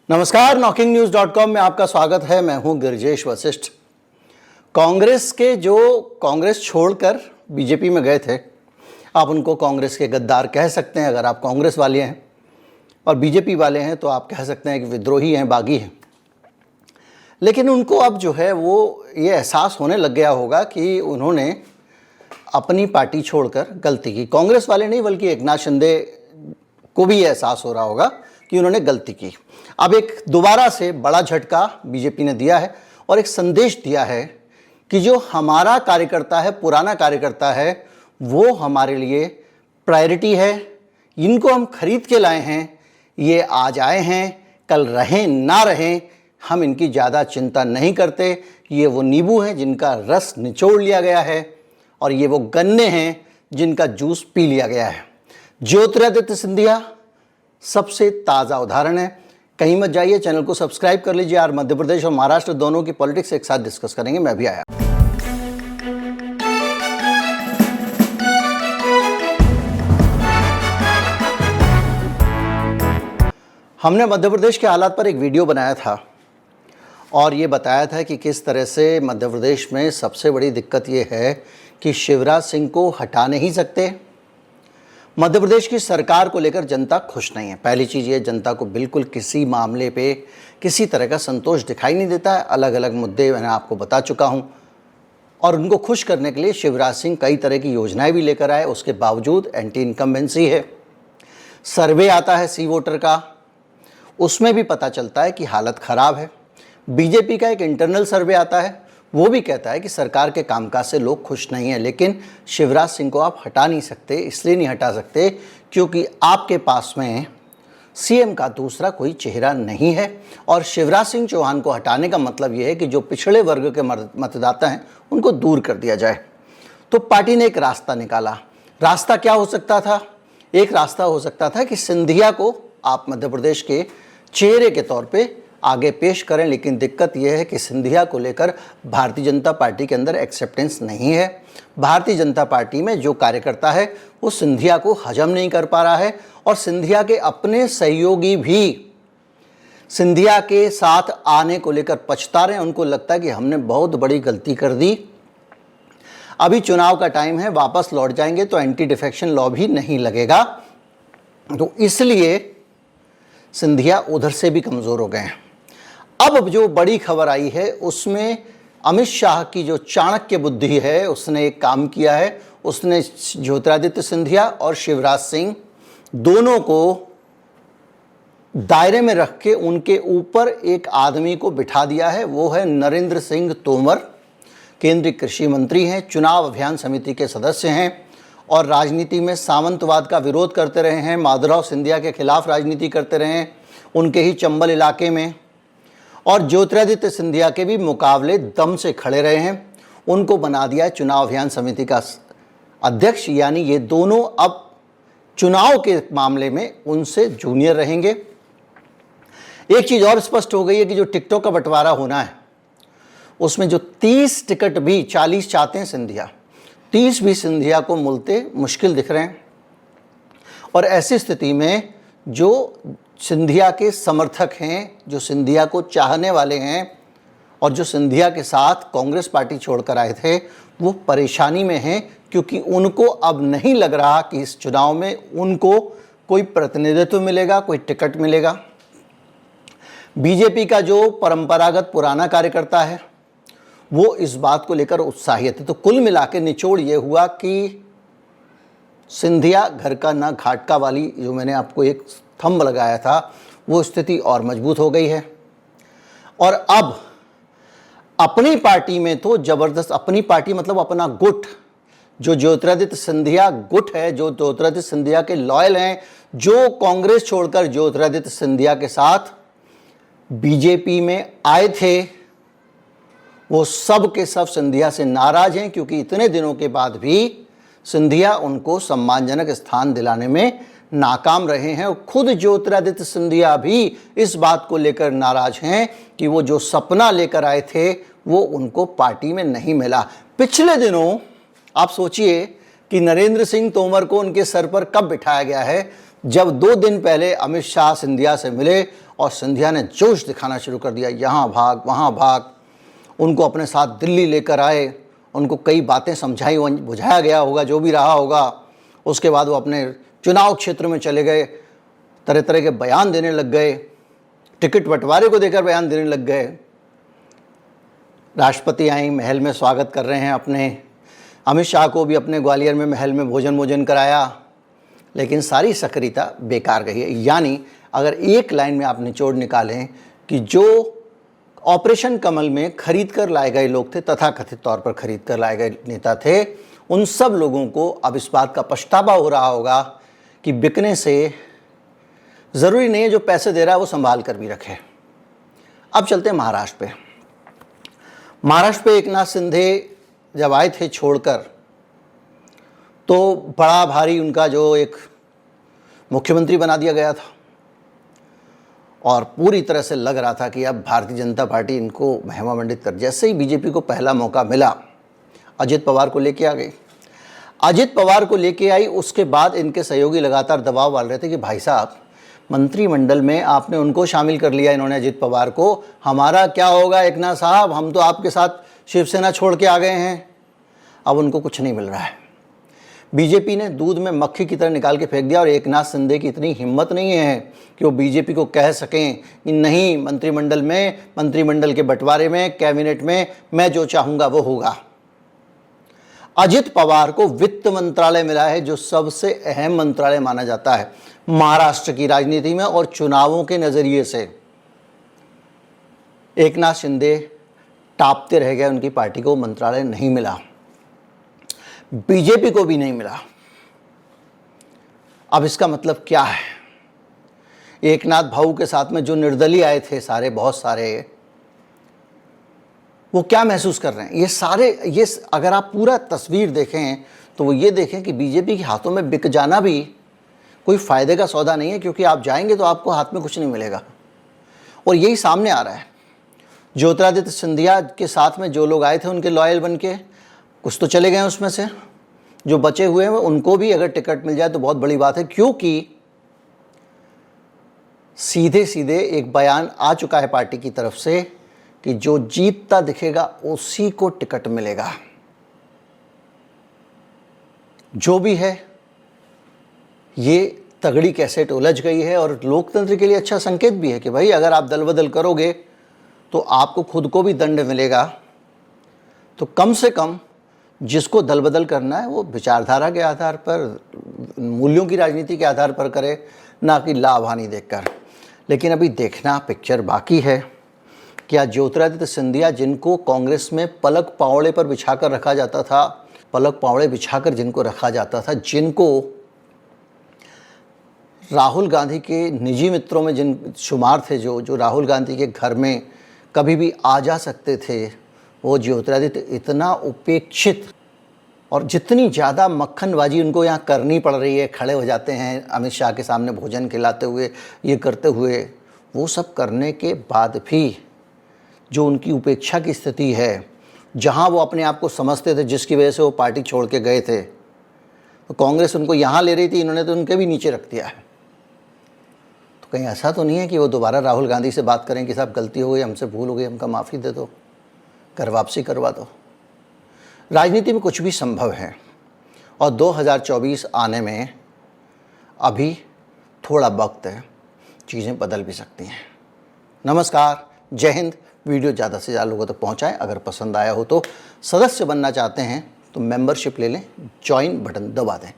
नमस्कार, knocking-news.com में आपका स्वागत है। मैं हूं गिरिजेश वशिष्ठ। कांग्रेस छोड़कर बीजेपी में गए थे, आप उनको कांग्रेस के गद्दार कह सकते हैं। अगर आप कांग्रेस वाले हैं और बीजेपी वाले हैं तो आप कह सकते हैं कि विद्रोही हैं, बागी हैं। लेकिन उनको अब जो है वो ये एहसास होने लग गया होगा कि उन्होंने अपनी पार्टी छोड़कर गलती की। कांग्रेस वाले नहीं बल्कि एकनाथ शिंदे को भी एहसास हो रहा होगा कि उन्होंने गलती की। अब एक दोबारा से बड़ा झटका बीजेपी ने दिया है और एक संदेश दिया है कि जो हमारा कार्यकर्ता है, पुराना कार्यकर्ता है, वो हमारे लिए प्रायोरिटी है। इनको हम खरीद के लाए हैं, ये आज आए हैं, कल रहें ना रहें, हम इनकी ज़्यादा चिंता नहीं करते। ये वो नींबू हैं जिनका रस निचोड़ लिया गया है और ये वो गन्ने हैं जिनका जूस पी लिया गया है। ज्योतिरादित्य सिंधिया सबसे ताज़ा उदाहरण है। कहीं मत जाइए, चैनल को सब्सक्राइब कर लीजिए। और मध्य प्रदेश और महाराष्ट्र दोनों की पॉलिटिक्स एक साथ डिस्कस करेंगे। मैं भी आया। हमने मध्य प्रदेश के हालात पर एक वीडियो बनाया था और ये बताया था कि किस तरह से मध्य प्रदेश में सबसे बड़ी दिक्कत ये है कि शिवराज सिंह को हटा नहीं सकते। मध्य प्रदेश की सरकार को लेकर जनता खुश नहीं है। पहली चीज़ ये, जनता को बिल्कुल किसी मामले पे किसी तरह का संतोष दिखाई नहीं देता है। अलग अलग मुद्दे मैंने आपको बता चुका हूँ और उनको खुश करने के लिए शिवराज सिंह कई तरह की योजनाएं भी लेकर आए। उसके बावजूद एंटी इनकम्बेंसी है। सर्वे आता है सी वोटर का, उसमें भी पता चलता है कि हालत ख़राब है। बीजेपी का एक इंटरनल सर्वे आता है, वो भी कहता है कि सरकार के कामकाज से लोग खुश नहीं हैं। लेकिन शिवराज सिंह को आप हटा नहीं सकते। इसलिए नहीं हटा सकते क्योंकि आपके पास में सीएम का दूसरा कोई चेहरा नहीं है। और शिवराज सिंह चौहान को हटाने का मतलब ये है कि जो पिछड़े वर्ग के मतदाता हैं उनको दूर कर दिया जाए। तो पार्टी ने एक रास्ता निकाला। रास्ता क्या हो सकता था? एक रास्ता हो सकता था कि सिंधिया को आप मध्य प्रदेश के चेहरे के तौर पे आगे पेश करें। लेकिन दिक्कत यह है कि सिंधिया को लेकर भारतीय जनता पार्टी के अंदर एक्सेप्टेंस नहीं है। भारतीय जनता पार्टी में जो कार्यकर्ता है वो सिंधिया को हजम नहीं कर पा रहा है और सिंधिया के अपने सहयोगी भी सिंधिया के साथ आने को लेकर पछता रहे हैं। उनको लगता है कि हमने बहुत बड़ी गलती कर दी, अभी चुनाव का टाइम है, वापस लौट जाएंगे तो एंटी डिफेक्शन लॉ भी नहीं लगेगा। तो इसलिए सिंधिया उधर से भी कमज़ोर हो गए हैं। अब जो बड़ी खबर आई है उसमें अमित शाह की जो चाणक्य बुद्धि है उसने एक काम किया है। उसने ज्योतिरादित्य सिंधिया और शिवराज सिंह दोनों को दायरे में रख के उनके ऊपर एक आदमी को बिठा दिया है। वो है नरेंद्र सिंह तोमर, केंद्रीय कृषि मंत्री हैं, चुनाव अभियान समिति के सदस्य हैं और राजनीति में सामंतवाद का विरोध करते रहे हैं। माधवराव सिंधिया के खिलाफ राजनीति करते रहे हैं उनके ही चंबल इलाके में। और ज्योतिरादित्य सिंधिया के भी मुकाबले दम से खड़े रहे हैं। उनको बना दिया है चुनाव अभियान समिति का अध्यक्ष। यानी ये दोनों अब चुनाव के मामले में उनसे जूनियर रहेंगे। एक चीज़ और स्पष्ट हो गई है कि जो टिकटों का बंटवारा होना है उसमें जो 30 टिकट भी 40 चाहते हैं सिंधिया, 30 भी सिंधिया को मिलते मुश्किल दिख रहे हैं। और ऐसी स्थिति में जो सिंधिया के समर्थक हैं, जो सिंधिया को चाहने वाले हैं और जो सिंधिया के साथ कांग्रेस पार्टी छोड़कर आए थे, वो परेशानी में हैं क्योंकि उनको अब नहीं लग रहा कि इस चुनाव में उनको कोई प्रतिनिधित्व मिलेगा, कोई टिकट मिलेगा। बीजेपी का जो परंपरागत पुराना कार्यकर्ता है वो इस बात को लेकर उत्साहित है। तो कुल मिला के निचोड़ ये हुआ कि सिंधिया घर का ना घाट का वाली जो मैंने आपको एक थंब लगाया था वो स्थिति और मजबूत हो गई है। और अब अपनी पार्टी में तो जबरदस्त, अपनी पार्टी मतलब अपना गुट, जो ज्योतिरादित्य सिंधिया गुट है, जो ज्योतिरादित्य सिंधिया के लॉयल हैं, जो कांग्रेस छोड़कर ज्योतिरादित्य सिंधिया के साथ बीजेपी में आए थे, वो सब के सब सिंधिया से नाराज हैं क्योंकि इतने दिनों के बाद भी सिंधिया उनको सम्मानजनक स्थान दिलाने में नाकाम रहे हैं। और खुद ज्योतिरादित्य सिंधिया भी इस बात को लेकर नाराज हैं कि वो जो सपना लेकर आए थे वो उनको पार्टी में नहीं मिला। पिछले दिनों आप सोचिए कि नरेंद्र सिंह तोमर को उनके सर पर कब बिठाया गया है, जब 2 दिन पहले अमित शाह सिंधिया से मिले और सिंधिया ने जोश दिखाना शुरू कर दिया, यहाँ भाग वहाँ भाग। उनको अपने साथ दिल्ली लेकर आए, उनको कई बातें समझाई बुझाया गया होगा, जो भी रहा होगा। उसके बाद वो अपने चुनाव क्षेत्र में चले गए, तरह तरह के बयान देने लग गए, टिकट बंटवारे को देकर बयान देने लग गए। राष्ट्रपति आई, महल में स्वागत कर रहे हैं अपने। अमित शाह को भी अपने ग्वालियर में महल में भोजन कराया, लेकिन सारी सक्रियता बेकार गई है। यानी अगर एक लाइन में आप निचोड़ निकालें कि जो ऑपरेशन कमल में खरीद कर लाए गए लोग थे, तथाकथित तौर पर खरीद कर लाए गए नेता थे, उन सब लोगों को अब इस बात का पछतावा हो रहा होगा कि बिकने से ज़रूरी नहीं है जो पैसे दे रहा है वो संभाल कर भी रखे। अब चलते हैं महाराष्ट्र पे। महाराष्ट्र पे एकनाथ शिंदे जब आए थे छोड़कर, तो बड़ा भारी उनका जो एक मुख्यमंत्री बना दिया गया था और पूरी तरह से लग रहा था कि अब भारतीय जनता पार्टी इनको महिमा मंडित कर। जैसे ही बीजेपी को पहला मौका मिला, अजित पवार को लेके आ गई। अजित पवार को लेके आई, उसके बाद इनके सहयोगी लगातार दबाव डाल रहे थे कि भाई साहब, मंत्रिमंडल में आपने उनको शामिल कर लिया, इन्होंने अजित पवार को, हमारा क्या होगा एकनाथ साहब, हम तो आपके साथ शिवसेना छोड़ के आ गए हैं। अब उनको कुछ नहीं मिल रहा है। बीजेपी ने दूध में मक्खी की तरह निकाल के फेंक दिया और एकनाथ शिंदे की इतनी हिम्मत नहीं है कि वो बीजेपी को कह सकें कि नहीं, मंत्रिमंडल में, मंत्रिमंडल के बंटवारे में, कैबिनेट में मैं जो चाहूँगा वो होगा। अजित पवार को वित्त मंत्रालय मिला है, जो सबसे अहम मंत्रालय माना जाता है महाराष्ट्र की राजनीति में और चुनावों के नज़रिए से। एकनाथ शिंदे टापते रह गए, उनकी पार्टी को मंत्रालय नहीं मिला, बीजेपी को भी नहीं मिला। अब इसका मतलब क्या है? एकनाथ भाऊ के साथ में जो निर्दलीय आए थे सारे, बहुत सारे, वो क्या महसूस कर रहे हैं? ये अगर आप पूरा तस्वीर देखें तो वो ये देखें कि बीजेपी के हाथों में बिक जाना भी कोई फ़ायदे का सौदा नहीं है, क्योंकि आप जाएंगे तो आपको हाथ में कुछ नहीं मिलेगा। और यही सामने आ रहा है। ज्योतिरादित्य सिंधिया के साथ में जो लोग आए थे उनके लॉयल बन के, कुछ तो चले गए उसमें से, जो बचे हुए हैं उनको भी अगर टिकट मिल जाए तो बहुत बड़ी बात है, क्योंकि सीधे सीधे एक बयान आ चुका है पार्टी की तरफ से कि जो जीतता दिखेगा उसी को टिकट मिलेगा। जो भी है, ये तगड़ी कैसेट उलझ गई है और लोकतंत्र के लिए अच्छा संकेत भी है कि भाई अगर आप दल बदल करोगे तो आपको खुद को भी दंड मिलेगा। तो कम से कम जिसको दल बदल करना है वो विचारधारा के आधार पर, मूल्यों की राजनीति के आधार पर करे, ना कि लाभ हानि देखकर। लेकिन अभी देखना पिक्चर बाकी है। क्या ज्योतिरादित्य सिंधिया, जिनको कांग्रेस में पलक पावड़े पर बिछाकर रखा जाता था, पलक पावड़े बिछाकर जिनको रखा जाता था, जिनको राहुल गांधी के निजी मित्रों में जिन शुमार थे, जो राहुल गांधी के घर में कभी भी आ जा सकते थे, वो ज्योतिरादित्य इतना उपेक्षित, और जितनी ज़्यादा मक्खनबाजी उनको यहाँ करनी पड़ रही है, खड़े हो जाते हैं अमित शाह के सामने भोजन खिलाते हुए, ये करते हुए, वो सब करने के बाद भी जो उनकी उपेक्षा की स्थिति है, जहाँ वो अपने आप को समझते थे, जिसकी वजह से वो पार्टी छोड़ के गए थे, तो कांग्रेस उनको यहाँ ले रही थी, इन्होंने तो उनके भी नीचे रख दिया है। तो कहीं ऐसा तो नहीं है कि वो दोबारा राहुल गांधी से बात करें कि साहब गलती हो गई, हमसे भूल हो गई, हमका माफ़ी दे दो, कर वापसी करवा दो। राजनीति में कुछ भी संभव है और 2024 आने में अभी थोड़ा वक्त है, चीज़ें बदल भी सकती हैं। नमस्कार, जय हिंद। वीडियो ज़्यादा से ज़्यादा लोगों तक पहुंचाएं। अगर पसंद आया हो तो, सदस्य बनना चाहते हैं तो मेंबरशिप ले लें, ज्वाइन बटन दबा दें।